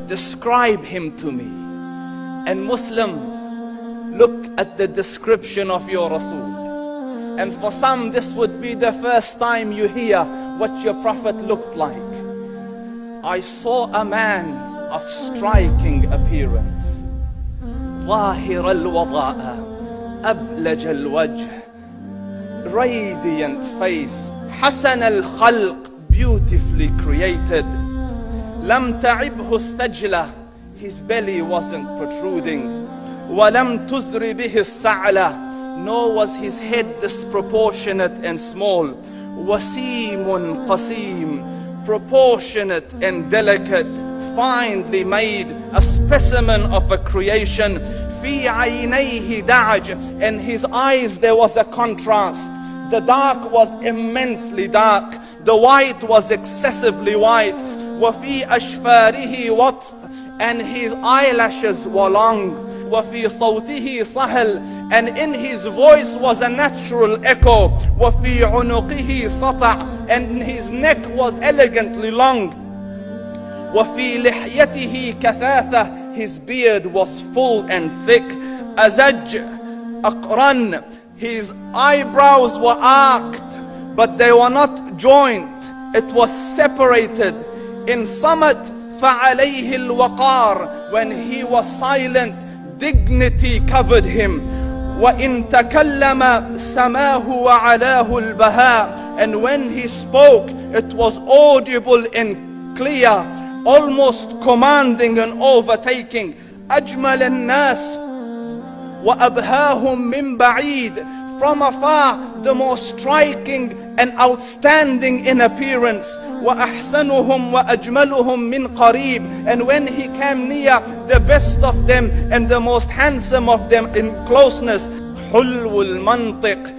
Describe him to me. And Muslims, look at the description of your Rasul. And for some, this would be the first time you hear what your Prophet looked like. I saw a man of striking appearance. ظاهر الوضاء أبلج الوجه, radiant face, حسن الخلق, beautifully created. لم تعبه الثجلة, his belly wasn't protruding. ولم تزر به السعلة, nor was his head disproportionate and small. وسيم قسيم, proportionate and delicate, finely made, a specimen of a creation. في عينيه دعج, in his eyes there was a contrast. The dark was immensely dark, the white was excessively white. وفي أشفاره وطف, and his eyelashes were long. وفي صوته صهل, and in his voice was a natural echo. وفي عنقه سطع, and his neck was elegantly long. وفي لحيته كثاثة, his beard was full and thick. أزج أقرن, his eyebrows were arched, but they were not joined. It was separated. In Samat فعليه الوقار, when he was silent, dignity covered him. وإن تكلم سماه وعلاه البهاء, and when he spoke it was audible and clear, almost commanding and overtaking. أجمل الناس وأبهاهم من بعيد, from afar the most striking and outstanding in appearance. وأحسنهم وأجملهم من قريب, and when he came near, the best of them and the most handsome of them in closeness. حلو المنطق,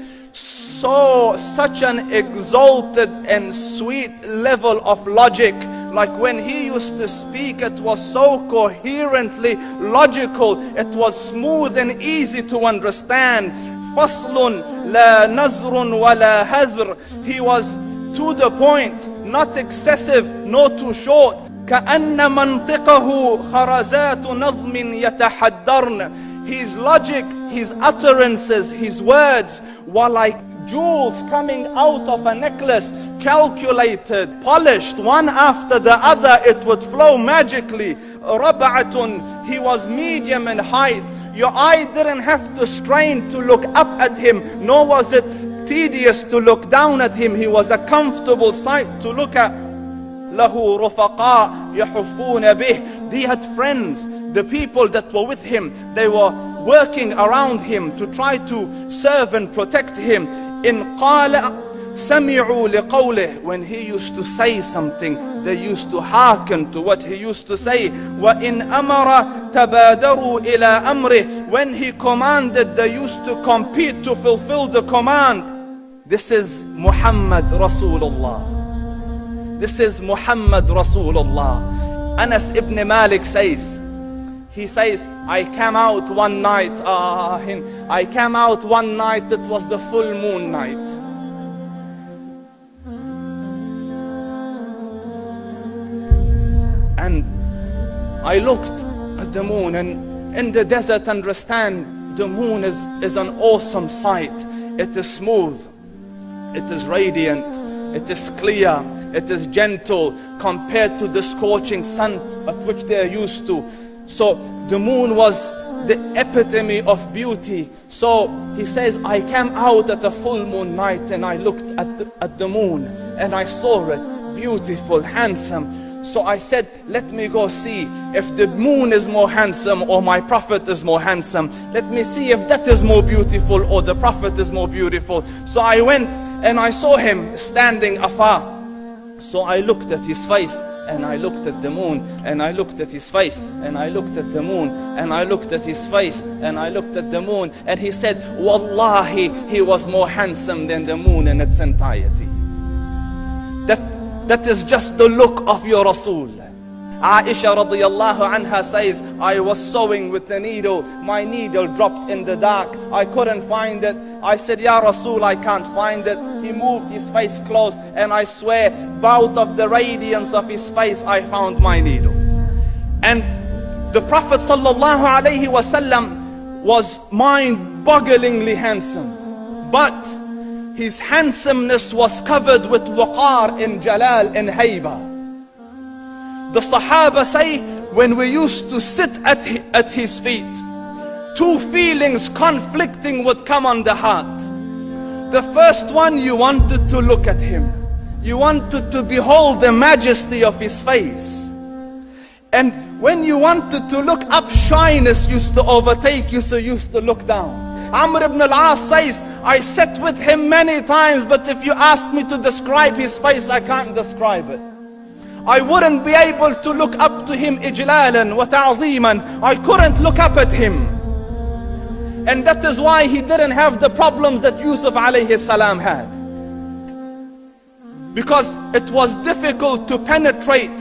such an exalted and sweet level of logic. Like when he used to speak, it was so coherently logical, it was smooth and easy to understand. فصل لا نزر ولا هذر, he was to the point, not excessive nor too short. كأن منطقه خرزات نظم يتحدرن, his logic, his utterances, his words were like jewels coming out of a necklace, calculated, polished, one after the other, it would flow magically. ربعة, he was medium in height. Your eye didn't have to strain to look up at him, nor was it tedious to look down at him. He was a comfortable sight to look at. له رفقاء يحفون به, he had friends, the people that were with him, they were working around him to try to serve and protect him. إن قال سمعوا لقوله, when he used to say something, they used to hearken to what he used to say. وإن أمر تبادروا إلى أمره, when he commanded, they used to compete to fulfill the command. This is Muhammad Rasulullah. This is Muhammad Rasulullah. Anas ibn Malik says, he says, I came out one night, it was the full moon night. And I looked at the moon, and in the desert, understand, the moon is an awesome sight. It is smooth, it is radiant, it is clear, it is gentle compared to the scorching sun at which they are used to. So the moon was the epitome of beauty. So he says, I came out at a full moon night and I looked at the moon and I saw it, beautiful, handsome. So I said, let me go see if the moon is more handsome or my Prophet is more handsome. Let me see if that is more beautiful or the Prophet is more beautiful. So I went and I saw him standing afar. So I looked at his face and I looked at the moon, and I looked at his face and I looked at the moon, and I looked at his face and I looked at the moon, and he said, Wallahi, he was more handsome than the moon in its entirety. That is just the look of your Rasul. Aisha radiyallahu anha says, I was sewing with the needle. My needle dropped in the dark. I couldn't find it. I said, Ya Rasul, I can't find it. He moved his face close, and I swear, out of the radiance of his face, I found my needle. And the Prophet sallallahu alaihi wasallam was mind-bogglingly handsome, but his handsomeness was covered with waqar and jalal and hayba. The Sahaba say, when we used to sit at his feet, two feelings conflicting would come on the heart. The first one, you wanted to look at him. You wanted to behold the majesty of his face. And when you wanted to look up, shyness used to overtake you, so you used to look down. Amr ibn al-As says, I sat with him many times, but if you ask me to describe his face, I can't describe it. I wouldn't be able to look up to him ijlalan wa ta'zeeman. I couldn't look up at him. And that is why he didn't have the problems that Yusuf alayhi salam had. Because it was difficult to penetrate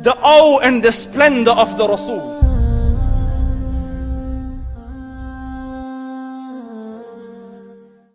the awe and the splendor of the Rasul.